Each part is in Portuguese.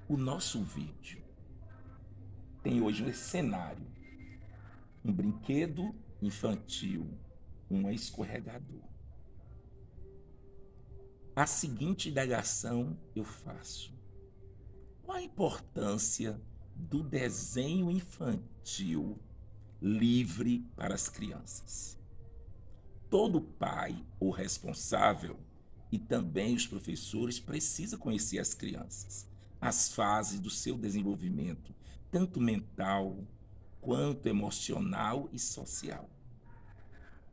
O nosso vídeo tem hoje um cenário, um brinquedo infantil, um escorregador. A seguinte indagação eu faço: qual a importância do desenho infantil livre para as crianças? Todo pai ou responsável e também os professores precisa conhecer as crianças, as fases do seu desenvolvimento, tanto mental quanto emocional e social.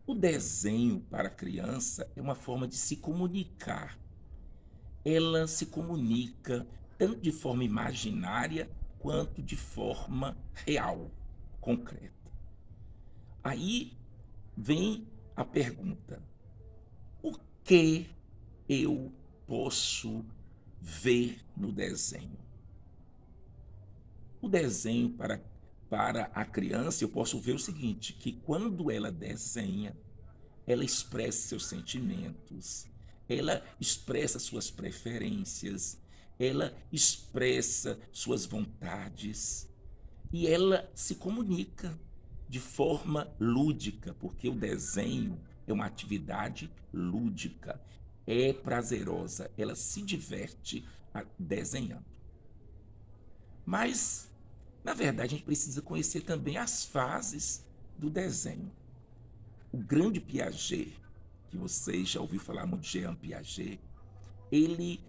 O desenho para a criança é uma forma de se comunicar. Ela se comunica tanto de forma imaginária quanto de forma real, concreta. Aí vem a pergunta: o que eu posso ver no desenho? O desenho para a criança, eu posso ver o seguinte, que quando ela desenha, ela expressa seus sentimentos, ela expressa suas preferências, ela expressa suas vontades e ela se comunica de forma lúdica, porque o desenho é uma atividade lúdica, é prazerosa, ela se diverte desenhando. Mas, na verdade, a gente precisa conhecer também as fases do desenho. O grande Piaget, que vocês já ouviram falar muito de Jean Piaget, ele,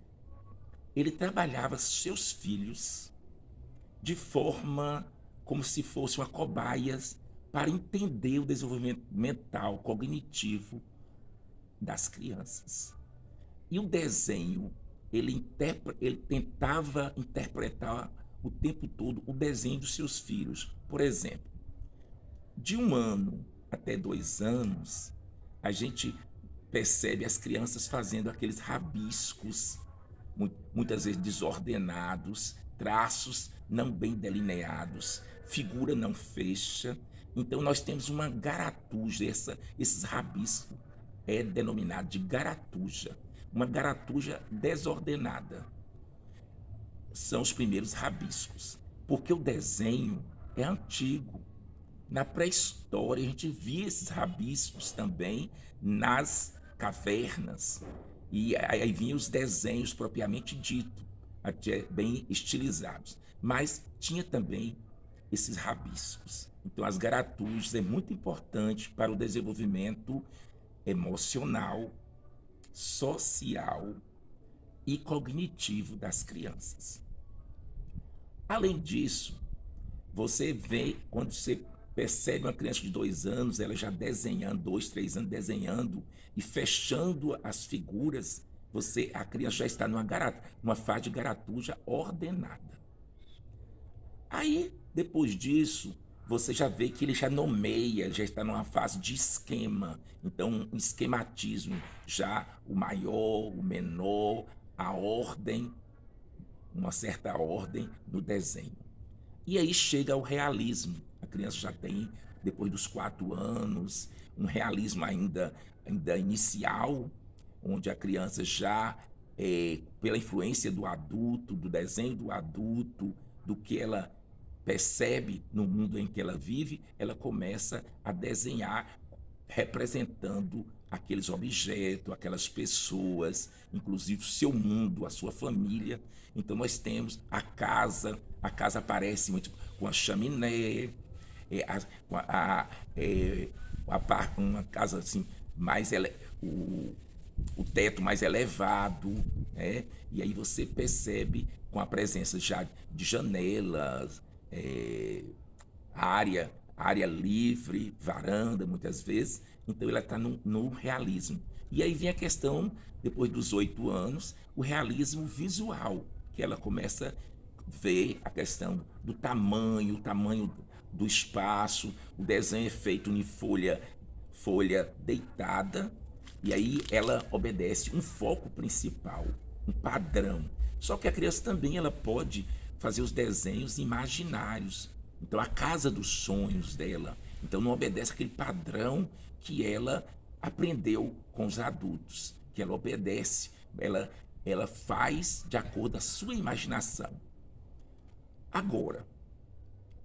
ele trabalhava seus filhos de forma como se fosse uma cobaia para entender o desenvolvimento mental, cognitivo das crianças. E o desenho, ele tentava interpretar o tempo todo o desenho dos seus filhos. Por exemplo, de 1 ano até 2 anos, a gente percebe as crianças fazendo aqueles rabiscos, muitas vezes desordenados, traços não bem delineados, figura não fecha. Então nós temos uma garatuja, esses rabiscos é denominado de garatuja, uma garatuja desordenada. São os primeiros rabiscos, porque o desenho é antigo. Na pré-história, a gente via esses rabiscos também nas cavernas. E aí vinham os desenhos propriamente dito, até bem estilizados. Mas tinha também esses rabiscos. Então, as garatujas é muito importante para o desenvolvimento emocional, social e cognitivo das crianças. Além disso, você vê, quando você percebe uma criança de 2 anos, ela já desenhando, 2, 3 anos desenhando e fechando as figuras, a criança já está numa fase de garatuja ordenada. Aí, depois disso, você já vê que ele já nomeia, já está numa fase de esquema. Então, um esquematismo, já o maior, o menor, a ordem, uma certa ordem no desenho. E aí chega o realismo. A criança já tem, depois dos 4 anos, um realismo ainda inicial, onde a criança já, pela influência do adulto, do desenho do adulto, do que ela percebe no mundo em que ela vive, ela começa a desenhar representando aqueles objetos, aquelas pessoas, inclusive o seu mundo, a sua família. Então nós temos a casa aparece muito com a chaminé, é, a, a, é, uma casa assim mais o teto mais elevado, né? E aí você percebe com a presença já de janelas, é, área livre, varanda, muitas vezes. Então ela está no realismo. E aí vem a questão, depois dos 8 anos, o realismo visual, que ela começa a ver a questão do tamanho, o tamanho do espaço, o desenho é feito em folha deitada, e aí ela obedece um foco principal, um padrão. Só que a criança também ela pode fazer os desenhos imaginários. Então a casa dos sonhos dela, então não obedece aquele padrão que ela aprendeu com os adultos, que ela obedece, ela faz de acordo com a sua imaginação. Agora,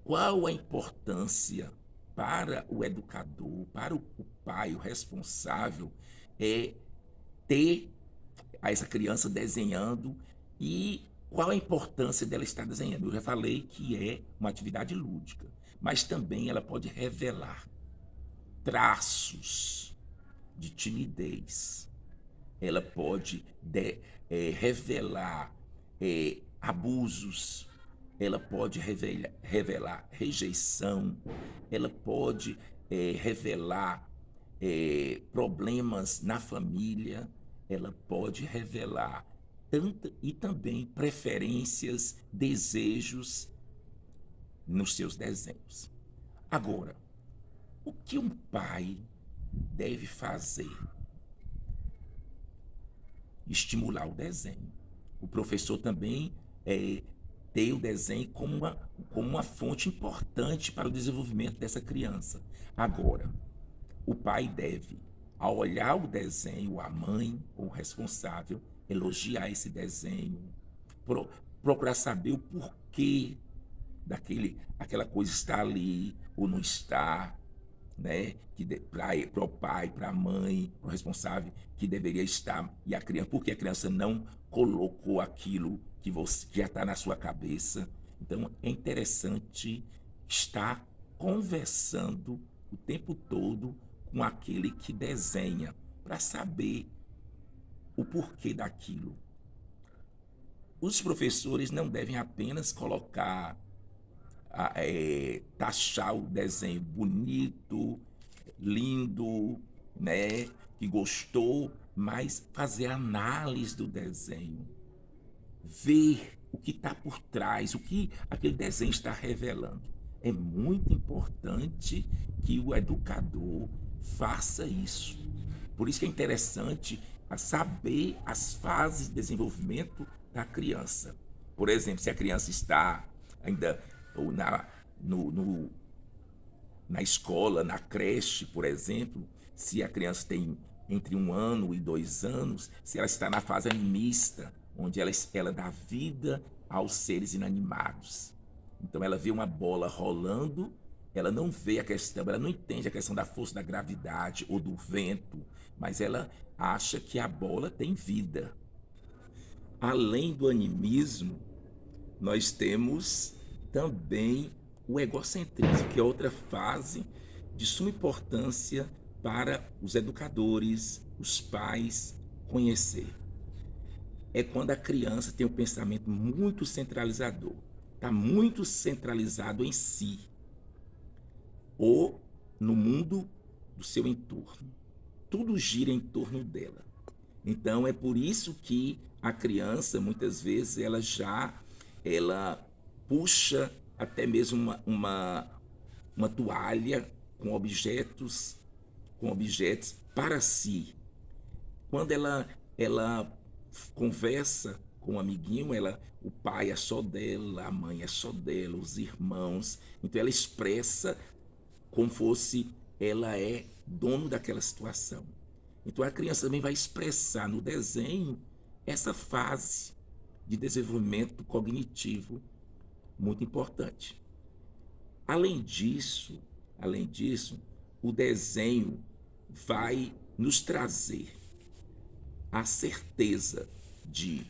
qual a importância para o educador, para o pai, o responsável, é ter essa criança desenhando e qual a importância dela estar desenhando? Eu já falei que é uma atividade lúdica, mas também ela pode revelar traços de timidez, ela pode revelar abusos, ela pode revelar rejeição, ela pode revelar problemas na família, ela pode revelar e também preferências, desejos nos seus desenhos. Agora, o que um pai deve fazer? Estimular o desenho. O professor também tem o desenho como uma fonte importante para o desenvolvimento dessa criança. Agora, o pai deve, ao olhar o desenho, a mãe ou o responsável, elogiar esse desenho, procurar saber o porquê aquela coisa está ali ou não está, né? Para o pai, para a mãe, para o responsável, que deveria estar, e a criança, porque a criança não colocou aquilo que já está na sua cabeça. Então é interessante estar conversando o tempo todo com aquele que desenha, para saber o porquê daquilo. Os professores não devem apenas taxar o desenho bonito, lindo, né, que gostou, mas fazer análise do desenho, ver o que está por trás, o que aquele desenho está revelando. É muito importante que o educador faça isso. Por isso que é interessante saber as fases de desenvolvimento da criança. Por exemplo, se a criança está ainda ou na escola, na creche, por exemplo, se a criança tem entre 1 ano e 2 anos, se ela está na fase animista, onde ela dá vida aos seres inanimados. Então ela vê uma bola rolando, ela não vê a questão, ela não entende a questão da força da gravidade ou do vento, mas ela acha que a bola tem vida. Além do animismo, nós temos também o egocentrismo, que é outra fase de suma importância para os educadores, os pais conhecer. É quando a criança tem um pensamento muito centralizador, está muito centralizado em si ou no mundo do seu entorno. Tudo gira em torno dela. Então é por isso que a criança, muitas vezes, ela puxa até mesmo uma toalha com objetos para si. Quando ela conversa com um amiguinho, o pai é só dela, a mãe é só dela, os irmãos. Então ela expressa como fosse ela é dono daquela situação. Então a criança também vai expressar no desenho essa fase de desenvolvimento cognitivo muito importante. Além disso, o desenho vai nos trazer a certeza de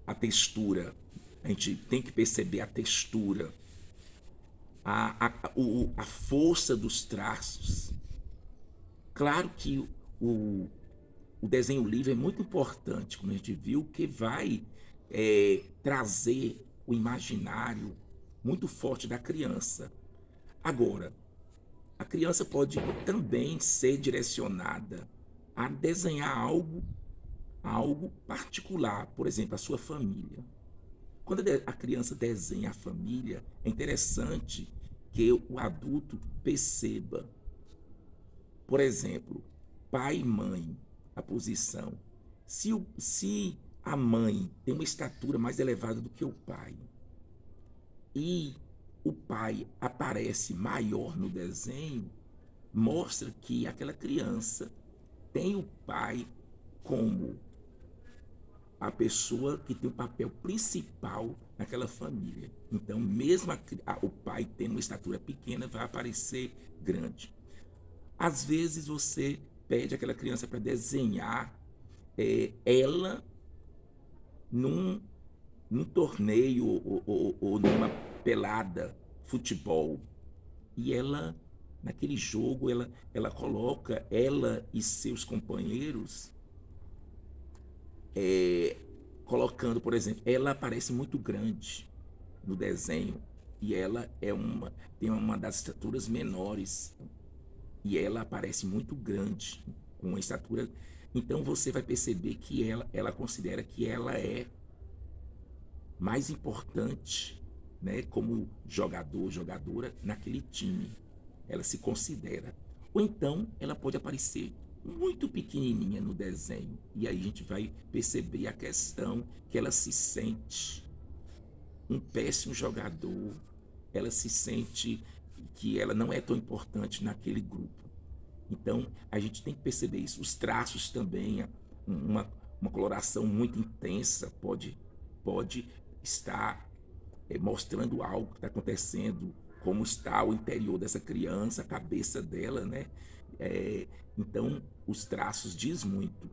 a textura. A gente tem que perceber a textura, a força dos traços. Claro que o desenho livre é muito importante, como a gente viu, que vai trazer o imaginário muito forte da criança. Agora, a criança pode também ser direcionada a desenhar algo particular, por exemplo, a sua família. Quando a criança desenha a família, é interessante que o adulto perceba, por exemplo, pai e mãe, a posição. Se a mãe tem uma estatura mais elevada do que o pai e o pai aparece maior no desenho, mostra que aquela criança tem o pai como a pessoa que tem o papel principal naquela família. Então, mesmo o pai tendo uma estatura pequena, vai aparecer grande. Às vezes você pede aquela criança para desenhar ela num, num torneio ou numa pelada, futebol. E ela, naquele jogo, ela coloca ela e seus companheiros colocando, por exemplo, ela parece muito grande no desenho e ela tem uma das estaturas menores e ela aparece muito grande com a estatura. Então você vai perceber que ela considera que ela é mais importante, né, como jogador, jogadora naquele time. Ela se considera. Ou então ela pode aparecer muito pequenininha no desenho. E aí a gente vai perceber a questão que ela se sente um péssimo jogador, ela se sente que ela não é tão importante naquele grupo. Então a gente tem que perceber isso. Os traços também, uma coloração muito intensa pode estar mostrando algo que está acontecendo, como está o interior dessa criança, a cabeça dela, né? Então, os traços diz muito.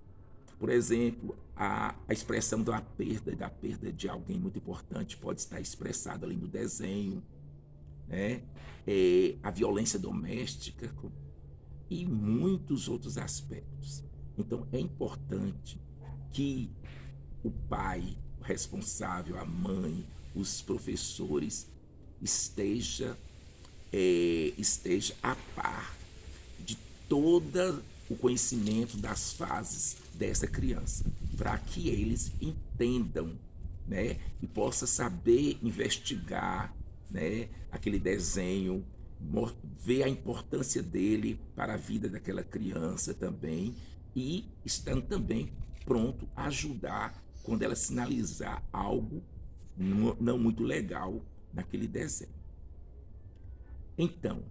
Por exemplo, a expressão da perda de alguém muito importante pode estar expressada ali no desenho, né? A violência doméstica e muitos outros aspectos. Então, é importante que o pai, o responsável, a mãe, os professores esteja a par de todo o conhecimento das fases dessa criança, para que eles entendam, né, e possa saber investigar, né, aquele desenho, ver a importância dele para a vida daquela criança também e estando também pronto a ajudar quando ela sinalizar algo não muito legal naquele desenho. Então,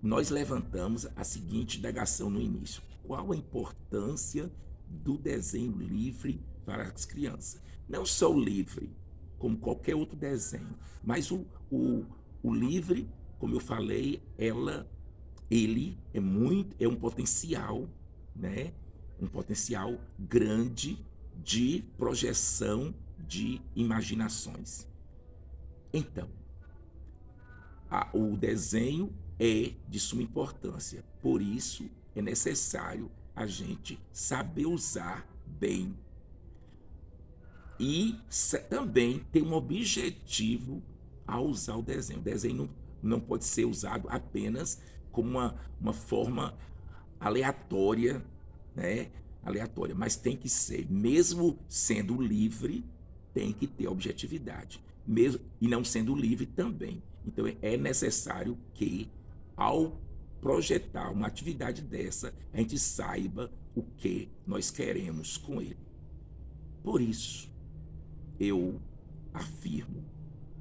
nós levantamos a seguinte indagação no início: qual a importância do desenho livre para as crianças? Não só o livre, como qualquer outro desenho, mas o livre, como eu falei, ele é um potencial, né? Um potencial grande de projeção de imaginações. Então, o desenho é de suma importância, por isso é necessário a gente saber usar bem e também ter um objetivo ao usar o desenho. O desenho não pode ser usado apenas como uma forma aleatória, né? Aleatória, mas tem que ser, mesmo sendo livre, tem que ter objetividade, mesmo e não sendo livre também. Então é necessário que, ao projetar uma atividade dessa, a gente saiba o que nós queremos com ele. Por isso, eu afirmo,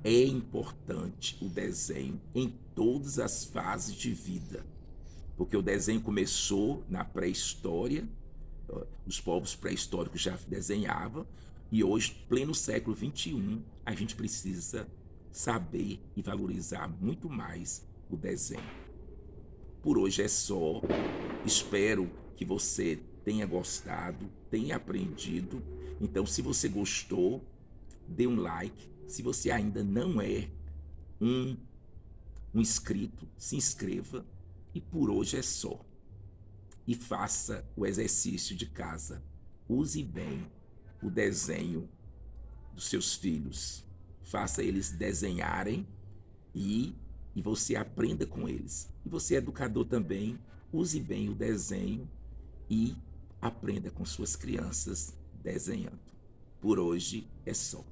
é importante o desenho em todas as fases de vida, porque o desenho começou na pré-história, os povos pré-históricos já desenhavam, e hoje, pleno século XXI, a gente precisa saber e valorizar muito mais o desenho. Por hoje é só, espero que você tenha gostado, tenha aprendido. Então, se você gostou, dê um like. Se você ainda não é um inscrito, se inscreva. E por hoje é só. E faça o exercício de casa. Use bem o desenho dos seus filhos. Faça eles desenharem e você aprenda com eles. E você, educador também, use bem o desenho e aprenda com suas crianças desenhando. Por hoje é só.